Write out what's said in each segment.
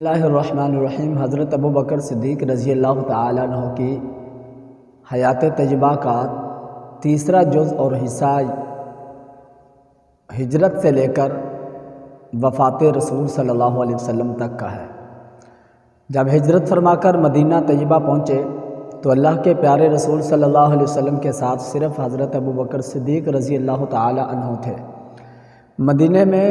اللہ الرحمن الرحیم۔ حضرت ابو بکر صدیق رضی اللہ تعالیٰ عنہ کی حیات طیبہ کا تیسرا جز اور حصہ ہجرت سے لے کر وفات رسول صلی اللہ علیہ وسلم تک کا ہے۔ جب ہجرت فرما کر مدینہ طیبہ پہنچے تو اللہ کے پیارے رسول صلی اللہ علیہ وسلم کے ساتھ صرف حضرت ابو بکر صدیق رضی اللہ تعالیٰ عنہ تھے۔ مدینہ میں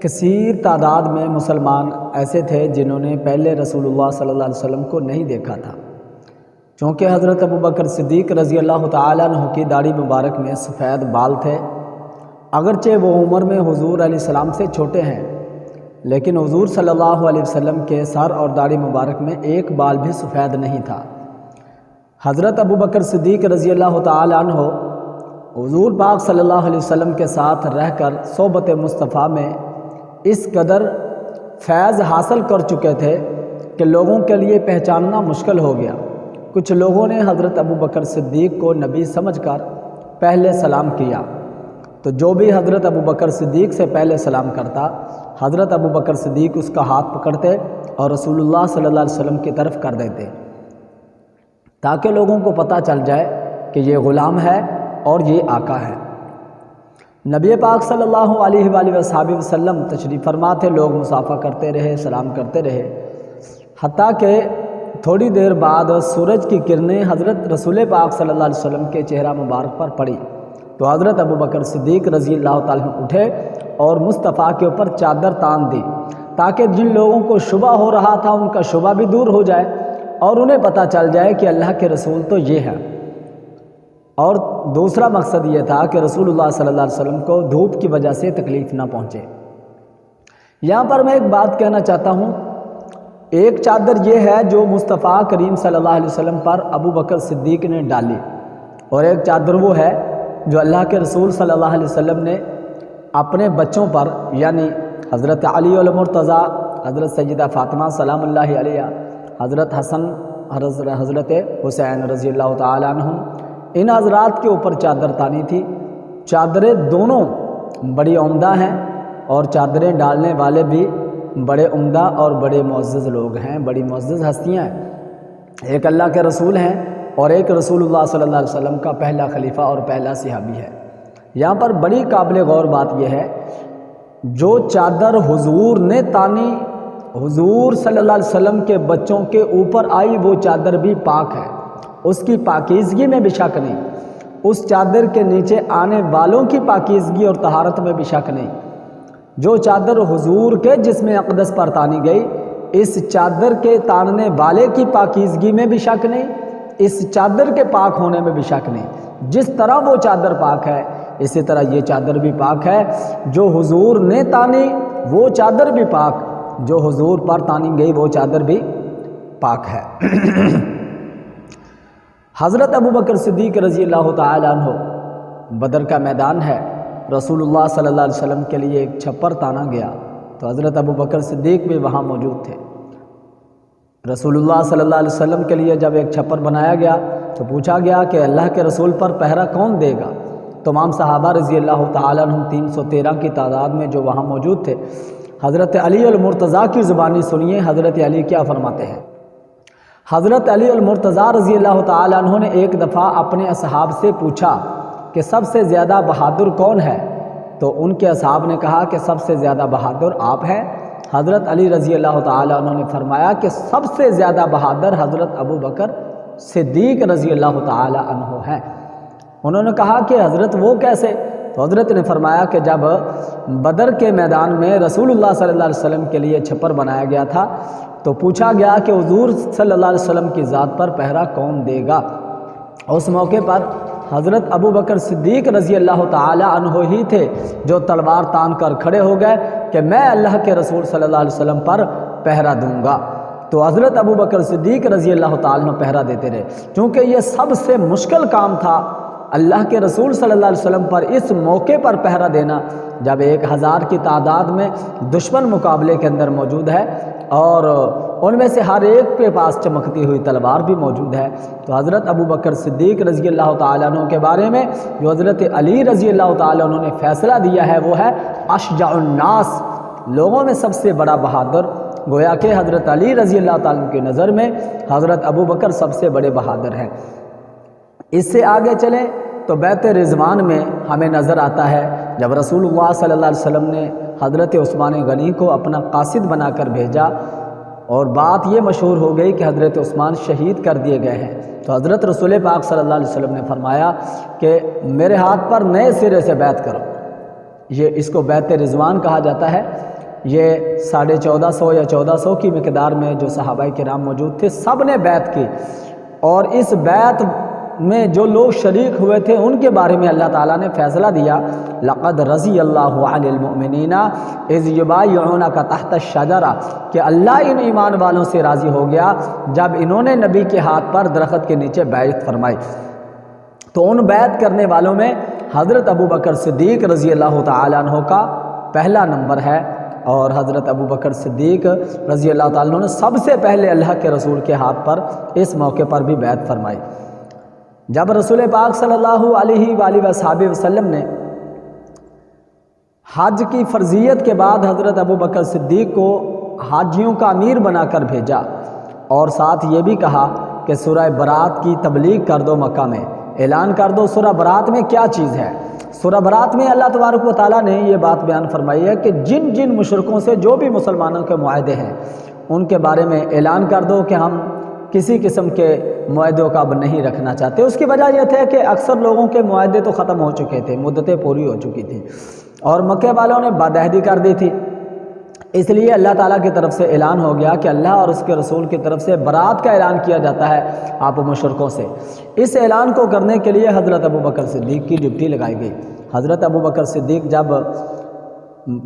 کثیر تعداد میں مسلمان ایسے تھے جنہوں نے پہلے رسول اللہ صلی اللہ علیہ وسلم کو نہیں دیکھا تھا، چونکہ حضرت ابو بکر صدیق رضی اللہ تعالیٰ عنہ کی داڑھی مبارک میں سفید بال تھے۔ اگرچہ وہ عمر میں حضور علیہ السلام سے چھوٹے ہیں، لیکن حضور صلی اللہ علیہ وسلم کے سر اور داڑھی مبارک میں ایک بال بھی سفید نہیں تھا۔ حضرت ابو بکر صدیق رضی اللہ تعالیٰ عنہ حضور پاک صلی اللہ علیہ وسلم کے ساتھ رہ کر صحبت مصطفیٰ میں اس قدر فیض حاصل کر چکے تھے کہ لوگوں کے لیے پہچاننا مشکل ہو گیا۔ کچھ لوگوں نے حضرت ابو بکر صدیق کو نبی سمجھ کر پہلے سلام کیا، تو جو بھی حضرت ابو بکر صدیق سے پہلے سلام کرتا، حضرت ابو بکر صدیق اس کا ہاتھ پکڑتے اور رسول اللہ صلی اللہ علیہ وسلم کی طرف کر دیتے، تاکہ لوگوں کو پتہ چل جائے کہ یہ غلام ہے اور یہ آقا ہے۔ نبی پاک صلی اللہ علیہ وآلہ وسلم تشریف فرما تھے، لوگ مصافحہ کرتے رہے، سلام کرتے رہے، حتیٰ کہ تھوڑی دیر بعد سورج کی کرنیں حضرت رسول پاک صلی اللہ علیہ وسلم کے چہرہ مبارک پر پڑی، تو حضرت ابو بکر صدیق رضی اللہ تعالیٰ عنہ اٹھے اور مصطفیٰ کے اوپر چادر تان دی، تاکہ جن لوگوں کو شبہ ہو رہا تھا ان کا شبہ بھی دور ہو جائے اور انہیں پتہ چل جائے کہ اللہ کے رسول تو یہ ہے۔ اور دوسرا مقصد یہ تھا کہ رسول اللہ صلی اللہ علیہ وسلم کو دھوپ کی وجہ سے تکلیف نہ پہنچے۔ یہاں پر میں ایک بات کہنا چاہتا ہوں، ایک چادر یہ ہے جو مصطفیٰ کریم صلی اللہ علیہ وسلم پر ابو بکر صدیق نے ڈالی، اور ایک چادر وہ ہے جو اللہ کے رسول صلی اللہ علیہ وسلم نے اپنے بچوں پر، یعنی حضرت علی المرتضیٰ، حضرت سیدہ فاطمہ سلام اللہ علیہ، حضرت حسن، حضرت حسین رضی اللہ تعالیٰ عنہم، ان حضرات کے اوپر چادر تانی تھی۔ چادریں دونوں بڑی عمدہ ہیں اور چادریں ڈالنے والے بھی بڑے عمدہ اور بڑے معزز لوگ ہیں، بڑی معزز ہستیاں ہیں۔ ایک اللہ کے رسول ہیں اور ایک رسول اللہ صلی اللہ علیہ وسلم کا پہلا خلیفہ اور پہلا صحابی ہے۔ یہاں پر بڑی قابل غور بات یہ ہے، جو چادر حضور نے تانی حضور صلی اللہ علیہ وسلم کے بچوں کے اوپر آئی، وہ چادر بھی پاک ہے، اس کی پاکیزگی میں بھی شک نہیں، اس چادر کے نیچے آنے والوں کی پاکیزگی اور طہارت میں بھی شک نہیں۔ جو چادر حضور کے جسم اقدس پر تانی گئی، اس چادر کے تاننے والے کی پاکیزگی میں بھی شک نہیں، اس چادر کے پاک ہونے میں بھی شک نہیں۔ جس طرح وہ چادر پاک ہے، اسی طرح یہ چادر بھی پاک ہے۔ جو حضور نے تانی وہ چادر بھی پاک، جو حضور پر تانی گئی وہ چادر بھی پاک ہے۔ حضرت ابو بکر صدیق رضی اللہ تعالیٰ عنہ، بدر کا میدان ہے، رسول اللہ صلی اللہ علیہ وسلم کے لیے ایک چھپر تانا گیا، تو حضرت ابو بکر صدیق بھی وہاں موجود تھے۔ رسول اللہ صلی اللہ علیہ وسلم کے لیے جب ایک چھپر بنایا گیا تو پوچھا گیا کہ اللہ کے رسول پر پہرا کون دے گا؟ تمام صحابہ رضی اللہ تعالیٰ عنہ 313 کی تعداد میں جو وہاں موجود تھے، حضرت علی المرتضیٰ کی زبانی سنیے حضرت علی کیا فرماتے ہیں۔ حضرت علی المرتضیٰ رضی اللہ تعالیٰ عنہ نے ایک دفعہ اپنے اصحاب سے پوچھا کہ سب سے زیادہ بہادر کون ہے؟ تو ان کے اصحاب نے کہا کہ سب سے زیادہ بہادر آپ ہیں۔ حضرت علی رضی اللہ تعالیٰ عنہ نے فرمایا کہ سب سے زیادہ بہادر حضرت ابو بکر صدیق رضی اللہ تعالیٰ عنہ ہیں۔ انہوں نے کہا کہ حضرت وہ کیسے؟ تو حضرت نے فرمایا کہ جب بدر کے میدان میں رسول اللہ صلی اللہ علیہ وسلم کے لیے چھپر بنایا گیا تھا تو پوچھا گیا کہ حضور صلی اللہ علیہ وسلم کی ذات پر پہرا کون دے گا؟ اس موقع پر حضرت ابو بکر صدیق رضی اللہ تعالی عنہ ہی تھے جو تلوار تان کر کھڑے ہو گئے کہ میں اللہ کے رسول صلی اللہ علیہ وسلم پر پہرا دوں گا۔ تو حضرت ابو بکر صدیق رضی اللہ تعالی عنہ پہرا دیتے رہے، چونکہ یہ سب سے مشکل کام تھا اللہ کے رسول صلی اللہ علیہ وسلم پر اس موقع پر پہرا دینا، جب 1000 کی تعداد میں دشمن مقابلے کے اندر موجود ہے اور ان میں سے ہر ایک کے پاس چمکتی ہوئی تلوار بھی موجود ہے۔ تو حضرت ابو بکر صدیق رضی اللہ تعالیٰ عنہ کے بارے میں جو حضرت علی رضی اللہ تعالیٰ عنہ نے فیصلہ دیا ہے وہ ہے اشجع الناس، لوگوں میں سب سے بڑا بہادر گویا کہ حضرت علی رضی اللہ تعالیٰ عنہ کی نظر میں حضرت ابو بکر سب سے بڑے بہادر ہیں۔ اس سے آگے چلیں تو بیعت رضوان میں ہمیں نظر آتا ہے جب رسول اللہ صلی اللہ علیہ وسلم نے حضرت عثمان غنی کو اپنا قاصد بنا کر بھیجا اور بات یہ مشہور ہو گئی کہ حضرت عثمان شہید کر دیے گئے ہیں، تو حضرت رسول پاک صلی اللہ علیہ وسلم نے فرمایا کہ میرے ہاتھ پر نئے سرے سے بیعت کرو۔ یہ اس کو بیعت رضوان کہا جاتا ہے۔ یہ 1450 یا 1400 کی مقدار میں جو صحابہ کرام موجود تھے سب نے بیعت کی، اور اس بیعت میں جو لوگ شریک ہوئے تھے ان کے بارے میں اللہ تعالیٰ نے فیصلہ دیا، لقد رضی اللہ عن المؤمنین اذ یبایعونک تحت الشجرہ، کہ اللہ ان ایمان والوں سے راضی ہو گیا جب انہوں نے نبی کے ہاتھ پر درخت کے نیچے بیعت فرمائی۔ تو ان بیعت کرنے والوں میں حضرت ابو بکر صدیق رضی اللہ تعالیٰ عنہ کا پہلا نمبر ہے، اور حضرت ابو بکر صدیق رضی اللہ تعالیٰ عنہ نے سب سے پہلے اللہ کے رسول کے ہاتھ پر اس موقع پر بھی بیعت فرمائی۔ جب رسول پاک صلی اللہ علیہ وآلہ وسلم نے حج کی فرضیت کے بعد حضرت ابو بکر صدیق کو حاجیوں کا امیر بنا کر بھیجا، اور ساتھ یہ بھی کہا کہ سورہ برات کی تبلیغ کر دو، مکہ میں اعلان کر دو سورہ برات میں کیا چیز ہے۔ سورہ برات میں اللہ تبارک و تعالیٰ نے یہ بات بیان فرمائی ہے کہ جن جن مشرکوں سے جو بھی مسلمانوں کے معاہدے ہیں ان کے بارے میں اعلان کر دو کہ ہم کسی قسم کے معاہدوں کا اب نہیں رکھنا چاہتے۔ اس کی وجہ یہ تھے کہ اکثر لوگوں کے معاہدے تو ختم ہو چکے تھے، مدتیں پوری ہو چکی تھیں، اور مکہ والوں نے بدعہدی کر دی تھی۔ اس لیے اللہ تعالیٰ کی طرف سے اعلان ہو گیا کہ اللہ اور اس کے رسول کی طرف سے برات کا اعلان کیا جاتا ہے آپ مشرکوں سے۔ اس اعلان کو کرنے کے لیے حضرت ابو بکر صدیق کی ڈیوٹی لگائی گئی۔ حضرت ابو بکر صدیق جب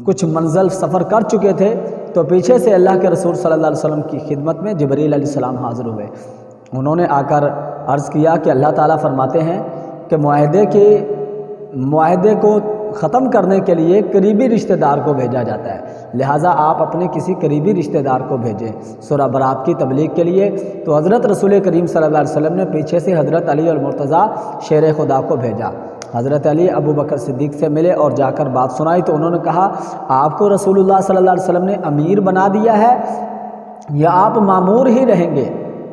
کچھ منزل سفر کر چکے تھے تو پیچھے سے اللہ کے رسول صلی اللہ علیہ وسلم کی خدمت میں جبریل علیہ السلام حاضر ہوئے۔ انہوں نے آ کر عرض کیا کہ اللہ تعالیٰ فرماتے ہیں کہ معاہدے کو ختم کرنے کے لیے قریبی رشتہ دار کو بھیجا جاتا ہے، لہٰذا آپ اپنے کسی قریبی رشتہ دار کو بھیجیں سورہ برات کی تبلیغ کے لیے۔ تو حضرت رسول کریم صلی اللہ علیہ وسلم نے پیچھے سے حضرت علی المرتضیٰ شیر خدا کو بھیجا۔ حضرت علی ابو بکر صدیق سے ملے اور جا کر بات سنائی، تو انہوں نے کہا آپ کو رسول اللہ صلی اللہ علیہ وسلم نے امیر بنا دیا ہے یا آپ مامور ہی رہیں گے،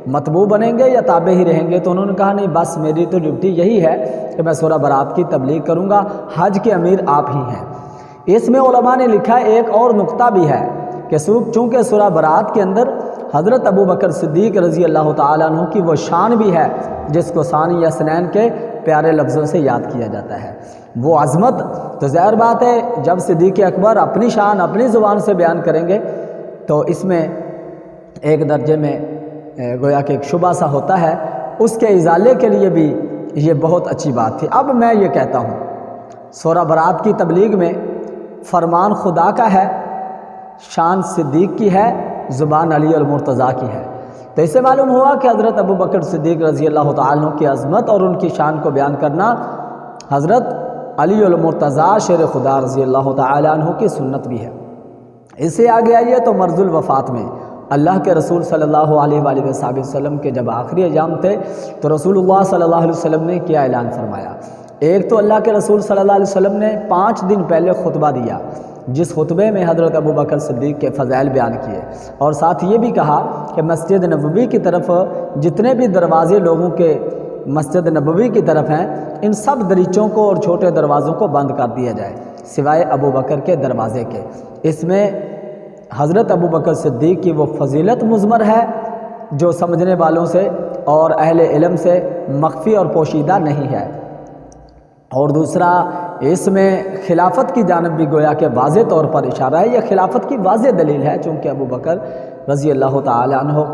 متبوع بنیں گے یا تابع ہی رہیں گے؟ تو انہوں نے کہا نہیں، بس میری تو ڈیوٹی یہی ہے کہ میں سورہ برات کی تبلیغ کروں گا، حج کے امیر آپ ہی ہیں۔ اس میں علماء نے لکھا ایک اور نقطہ بھی ہے کہ چونکہ سورہ برات کے اندر حضرت ابو بکر صدیق رضی اللہ تعالیٰ عنہ کی وہ شان بھی ہے جس کو ثانی یا سنین کے پیارے لفظوں سے یاد کیا جاتا ہے، وہ عظمت۔ تو ظاہر بات ہے جب صدیق اکبر اپنی شان اپنی زبان سے بیان کریں گے تو اس میں ایک درجے میں گویا کہ ایک شبہ سا ہوتا ہے، اس کے ازالے کے لیے بھی یہ بہت اچھی بات تھی۔ اب میں یہ کہتا ہوں سورہ برات کی تبلیغ میں فرمان خدا کا ہے، شان صدیق کی ہے، زبان علی المرتضیٰ کی ہے۔ تو اس سے معلوم ہوا کہ حضرت ابو بکر صدیق رضی اللہ تعالیٰ عنہ کی عظمت اور ان کی شان کو بیان کرنا حضرت علی المرتضیٰ شیر خدا رضی اللہ تعالیٰ عنہ کی سنت بھی ہے۔ اس سے آگے آئیے تو مرض الوفات میں اللہ کے رسول صلی اللہ علیہ وآلہ وسلم کے جب آخری ایام تھے تو رسول اللہ صلی اللہ علیہ وسلم نے کیا اعلان فرمایا؟ ایک تو اللہ کے رسول صلی اللہ علیہ وسلم نے 5 دن پہلے خطبہ دیا، جس خطبے میں حضرت ابو بکر صدیق کے فضائل بیان کیے، اور ساتھ یہ بھی کہا کہ مسجد نبوی کی طرف جتنے بھی دروازے لوگوں کے مسجد نبوی کی طرف ہیں ان سب دریچوں کو اور چھوٹے دروازوں کو بند کر دیا جائے سوائے ابو بکر کے دروازے کے۔ اس میں حضرت ابو بکر صدیق کی وہ فضیلت مضمر ہے جو سمجھنے والوں سے اور اہل علم سے مخفی اور پوشیدہ نہیں ہے، اور دوسرا اس میں خلافت کی جانب بھی گویا کہ واضح طور پر اشارہ ہے، یہ خلافت کی واضح دلیل ہے، چونکہ ابو بکر رضی اللہ تعالی عنہ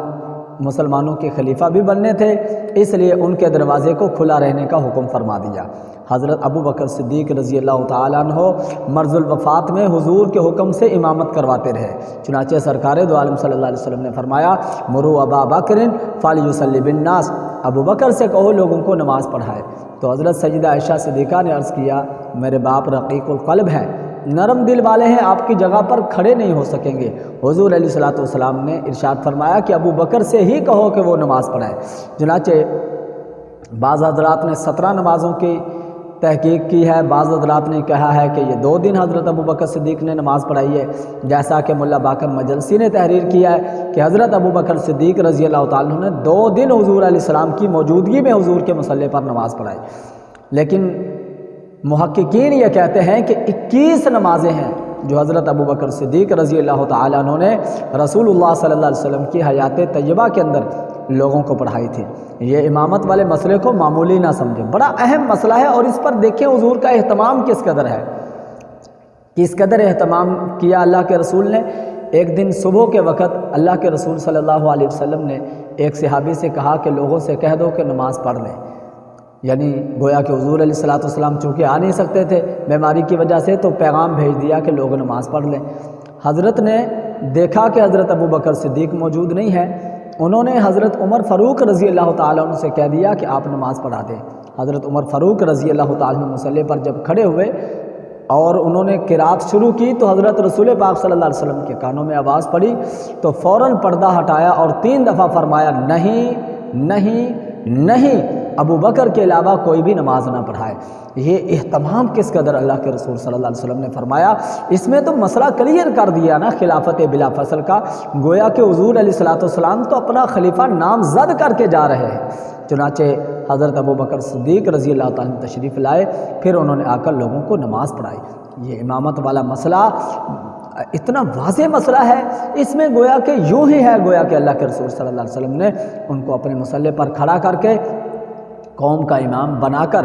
مسلمانوں کے خلیفہ بھی بننے تھے، اس لیے ان کے دروازے کو کھلا رہنے کا حکم فرما دیا۔ حضرت ابو بکر صدیق رضی اللہ تعالیٰ عنہ مرض الوفات میں حضور کے حکم سے امامت کرواتے رہے، چنانچہ سرکار دو عالم صلی اللہ علیہ وسلم نے فرمایا مروا ابا بکر فلیصلی بالناس، ابو بکر سے کہو لوگوں کو نماز پڑھائے۔ تو حضرت سیدہ عائشہ صدیقہ نے عرض کیا میرے باپ رقیق القلب ہیں، نرم دل والے ہیں، آپ کی جگہ پر کھڑے نہیں ہو سکیں گے۔ حضور علیہ الصلوۃ والسلام نے ارشاد فرمایا کہ ابو بکر سے ہی کہو کہ وہ نماز پڑھائے۔ چنانچہ بعض حضرات نے 17 نمازوں کی تحقیق کی ہے، بعض حضرات نے کہا ہے کہ یہ 2 دن حضرت ابوبکر صدیق نے نماز پڑھائی ہے، جیسا کہ ملا باقر مجلسی نے تحریر کیا ہے کہ حضرت ابوبکر صدیق رضی اللہ تعالیٰ عنہ نے 2 دن حضور علیہ السلام کی موجودگی میں حضور کے مصلی پر نماز پڑھائی۔ لیکن محققین یہ کہتے ہیں کہ 21 نمازیں ہیں جو حضرت ابوبکر صدیق رضی اللہ تعالیٰ عنہ نے رسول اللہ صلی اللہ علیہ وسلم کی حیات طیبہ کے اندر لوگوں کو پڑھائی تھی۔ یہ امامت والے مسئلے کو معمولی نہ سمجھیں، بڑا اہم مسئلہ ہے، اور اس پر دیکھیں حضور کا اہتمام کس قدر ہے، کس قدر اہتمام کیا اللہ کے رسول نے۔ ایک دن صبح کے وقت اللہ کے رسول صلی اللہ علیہ وسلم نے ایک صحابی سے کہا کہ لوگوں سے کہہ دو کہ نماز پڑھ لیں، یعنی گویا کہ حضور علیہ الصلوۃ والسلام چونکہ آ نہیں سکتے تھے بیماری کی وجہ سے، تو پیغام بھیج دیا کہ لوگ نماز پڑھ لیں۔ حضرت نے دیکھا کہ حضرت ابوبکر صدیق موجود نہیں ہے، انہوں نے حضرت عمر فاروق رضی اللہ تعالیٰ عنہ سے کہہ دیا کہ آپ نماز پڑھا دیں۔ حضرت عمر فاروق رضی اللہ تعالیٰ عنہ مصلی پر جب کھڑے ہوئے اور انہوں نے قرات شروع کی تو حضرت رسول پاک صلی اللہ علیہ وسلم کے کانوں میں آواز پڑی تو فوراً پردہ ہٹایا اور 3 دفعہ فرمایا، نہیں نہیں نہیں، ابو بکر کے علاوہ کوئی بھی نماز نہ پڑھائے۔ یہ اہتمام کس قدر اللہ کے رسول صلی اللہ علیہ وسلم نے فرمایا، اس میں تو مسئلہ کلیئر کر دیا نا خلافت بلا فصل کا، گویا کہ حضور علیہ الصلوۃ والسلام تو اپنا خلیفہ نامزد کر کے جا رہے ہیں۔ چنانچہ حضرت ابوبکر صدیق رضی اللہ تعالیٰ عنہ تشریف لائے، پھر انہوں نے آ کر لوگوں کو نماز پڑھائی۔ یہ امامت والا مسئلہ اتنا واضح مسئلہ ہے، اس میں گویا کہ یوں ہی ہے، گویا کہ اللہ کے رسول صلی اللہ علیہ وسلم نے ان کو اپنے مصلی پر کھڑا کر کے قوم کا امام بنا کر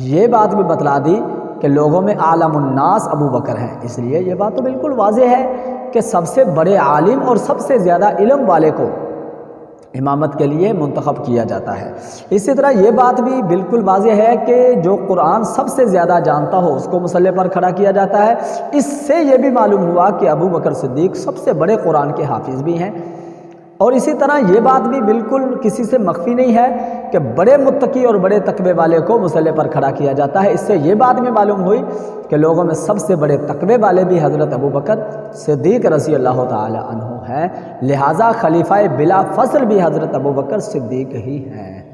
یہ بات بھی بتلا دی کہ لوگوں میں عالم الناس ابو بکر ہیں۔ اس لیے یہ بات تو بالکل واضح ہے کہ سب سے بڑے عالم اور سب سے زیادہ علم والے کو امامت کے لیے منتخب کیا جاتا ہے۔ اسی طرح یہ بات بھی بالکل واضح ہے کہ جو قرآن سب سے زیادہ جانتا ہو اس کو مصلی پر کھڑا کیا جاتا ہے۔ اس سے یہ بھی معلوم ہوا کہ ابو بکر صدیق سب سے بڑے قرآن کے حافظ بھی ہیں، اور اسی طرح یہ بات بھی بالکل کسی سے مخفی نہیں ہے کہ بڑے متقی اور بڑے تقوی والے کو مصلی پر کھڑا کیا جاتا ہے۔ اس سے یہ بات بھی معلوم ہوئی کہ لوگوں میں سب سے بڑے تقوی والے بھی حضرت ابوبکر صدیق رضی اللہ تعالی عنہ ہیں، لہٰذا خلیفہ بلا فصل بھی حضرت ابوبکر صدیق ہی ہیں۔